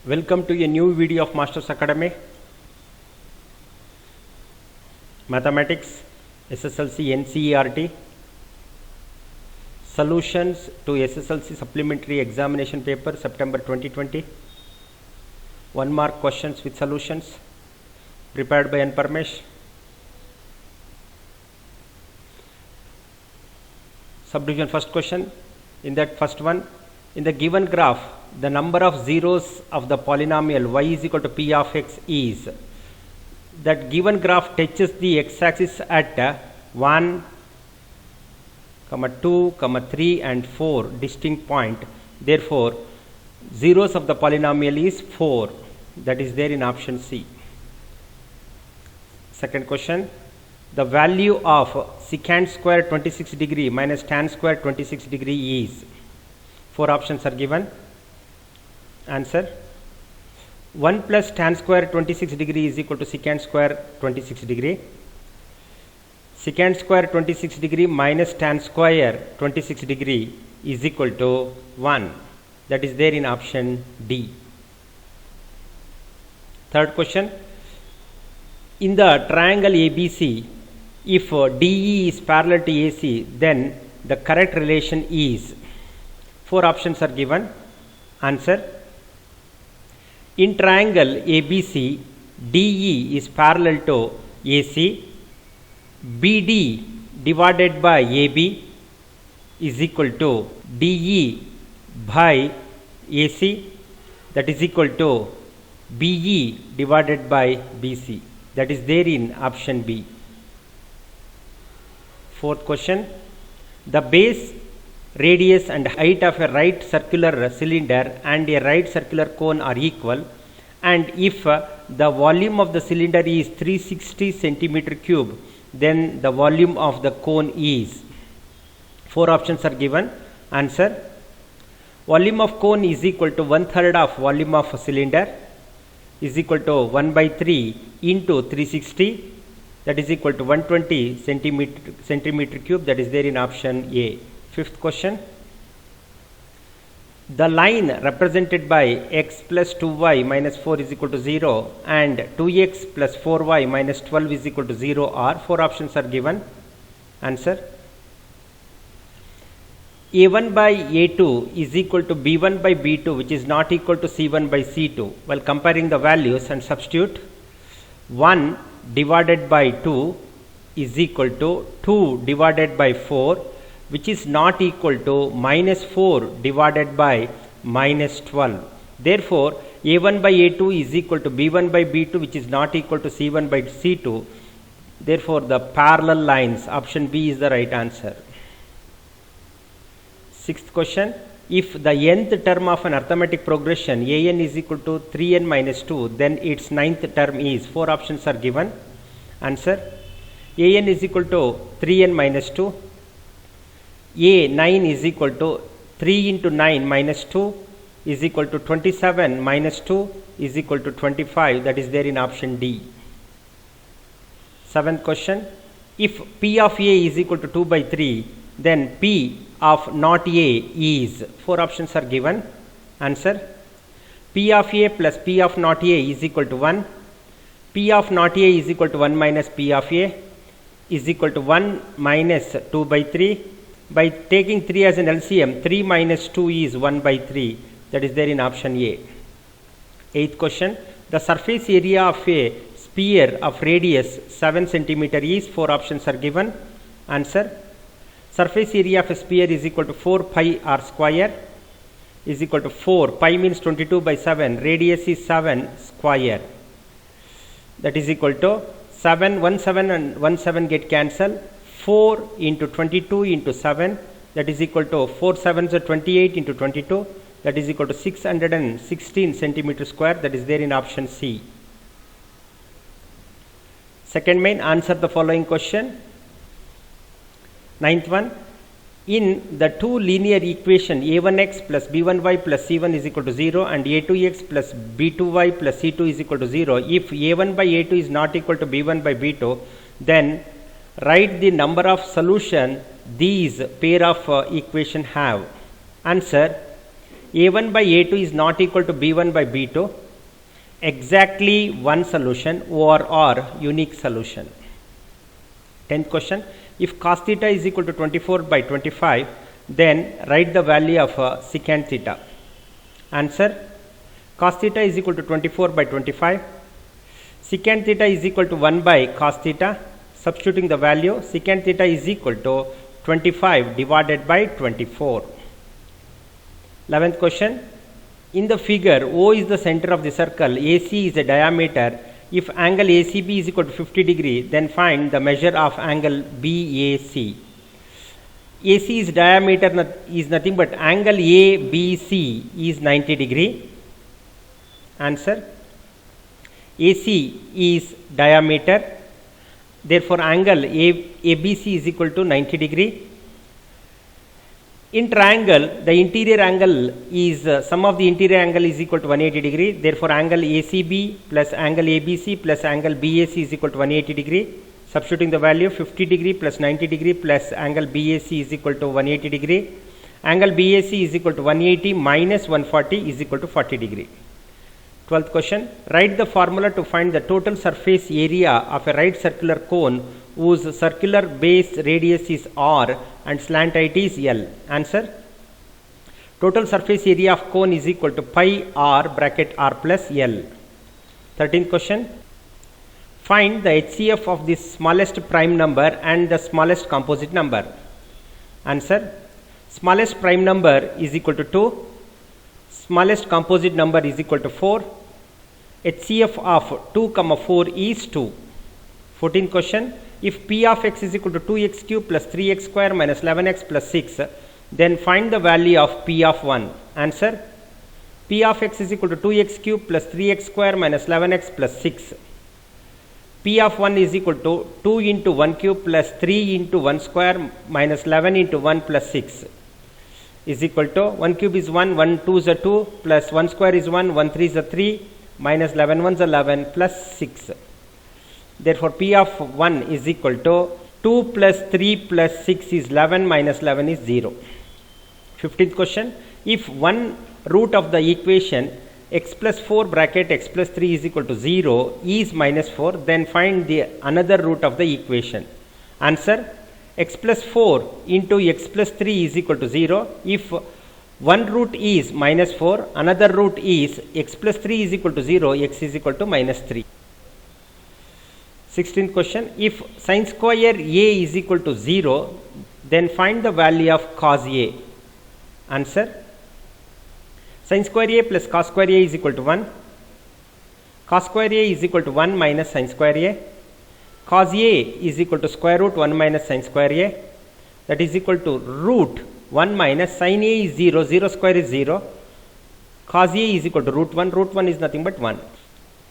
Welcome to a new video of Masters Academy. Mathematics, SSLC, NCERT. Solutions to SSLC Supplementary Examination Paper, September 2020. 1 mark questions with solutions. Prepared by N. Parmesh. Subdivision first question. In that first one, in the given graph, the number of zeros of the polynomial y is equal to p of x is. That given graph touches the x-axis at 1, 2, 3 and 4 distinct point. Therefore, zeros of the polynomial is 4. That is there in option C. Second question. The value of secant square 26 degree minus tan square 26 degree is. 4 options are given. Answer. 1 plus tan square 26 degree is equal to secant square 26 degree. Secant square 26 degree minus tan square 26 degree is equal to 1. That is there in option D. Third question. In the triangle ABC, if DE is parallel to AC, then the correct relation is. 4 options are given. Answer. In triangle ABC, DE is parallel to AC. BD divided by AB is equal to DE by AC. That is equal to BE divided by BC. That is there in option B. Fourth question. The base, radius and height of a right circular cylinder and a right circular cone are equal, and if the volume of the cylinder is 360 centimeter cube, then the volume of the cone is. 4 options are given. Answer. Volume of cone is equal to 1/3 of volume of a cylinder is equal to 1/3 into 360, that is equal to 120 centimeter cube. That is there in option A. Fifth question. The line represented by x plus 2y minus 4 is equal to 0 and 2x plus 4y minus 12 is equal to 0 are. 4 options are given. Answer. A1 by A2 is equal to B1 by B2, which is not equal to C1 by C2. While comparing the values and substitute, 1 divided by 2 is equal to 2 divided by 4, which is not equal to minus 4 divided by minus 12. Therefore, A1 by A2 is equal to B1 by B2, which is not equal to C1 by C2. Therefore, the parallel lines, option B is the right answer. Sixth question. If the nth term of an arithmetic progression an is equal to 3n minus 2, then its ninth term is. 4 options are given. Answer. An is equal to 3n minus 2. A9 is equal to 3 into 9 minus 2 is equal to 27 minus 2 is equal to 25. That is there in option D. Seventh question. If P of A is equal to 2 by 3, then P of not A is. 4 options are given. Answer. P of A plus P of not A is equal to 1. P of not A is equal to 1 minus P of A is equal to 1 minus 2 by 3. By taking 3 as an LCM, 3 minus 2 is 1 by 3. That is there in option A. Eighth question. The surface area of a sphere of radius 7 centimeter is. 4 options are given. Answer. Surface area of a sphere is equal to 4 pi r square is equal to 4. Pi means 22 by 7. Radius is 7 square. That is equal to 7, 1 7 and 1 7 get cancelled. 4 into 22 into 7, that is equal to 4 7s are 28 into 22, that is equal to 616 centimeter square. That is there in option C. Second main, answer the following question. Ninth one. In the two linear equation a1x plus b1y plus c1 is equal to 0 and a2x plus b2y plus c2 is equal to 0, if a1 by a2 is not equal to b1 by b2, then write the number of solution these pair of equation have. Answer. a1 by a2 is not equal to b1 by b2. Exactly one solution, or unique solution. 10th question, if cos theta is equal to 24 by 25, then write the value of secant theta. Answer, cos theta is equal to 24 by 25. Secant theta is equal to 1 by cos theta. Substituting the value, secant theta is equal to 25 divided by 24. 11th question, in the figure, O is the center of the circle, AC is the diameter. If angle ACB is equal to 50 degree, then find the measure of angle BAC. AC is diameter is nothing but angle ABC is 90 degree. Answer, AC is diameter. Therefore, angle ABC is equal to 90 degree. In triangle, the interior angle is sum of the interior angle is equal to 180 degree. Therefore, angle ACB plus angle ABC plus angle BAC is equal to 180 degree. Substituting the value, 50 degree plus 90 degree plus angle BAC is equal to 180 degree. Angle BAC is equal to 180 minus 140 is equal to 40 degree. 12th question, write the formula to find the total surface area of a right circular cone whose circular base radius is r and slant height is L. Answer, total surface area of cone is equal to pi r bracket r plus L. 13th question, find the HCF of the smallest prime number and the smallest composite number. Answer, smallest prime number is equal to 2, smallest composite number is equal to 4. HCF of 2, 4 is 2. 14th question, if p of x is equal to 2x cube plus 3x square minus 11x plus 6, then find the value of p of 1. Answer, p of x is equal to 2x cube plus 3x square minus 11x plus 6. P of 1 is equal to 2 into 1 cube plus 3 into 1 square minus 11 into 1 plus 6 is equal to 1 cube is 1, 1 2 is a 2 plus 1 square is 1, 1 3 is a 3 minus 11 1 is 11 plus 6. Therefore, P of 1 is equal to 2 plus 3 plus 6 is 11 minus 11 is 0. 15th question, if one root of the equation x plus 4 bracket x plus 3 is equal to 0 is minus 4, then find the another root of the equation. Answer, x plus 4 into x plus 3 is equal to 0. If one root is minus 4, another root is x plus 3 is equal to 0, x is equal to minus 3. 16th question, if sin square A is equal to 0, then find the value of cos A. Answer, sin square A plus cos square A is equal to 1. Cos square A is equal to 1 minus sin square A. Cos A is equal to square root 1 minus sin square A. That is equal to root 1 minus sin A is 0, 0 square is 0. Cos A is equal to root 1 is nothing but 1.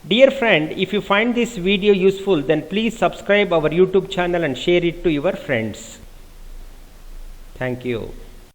Dear friend, if you find this video useful, then please subscribe our YouTube channel and share it to your friends. Thank you.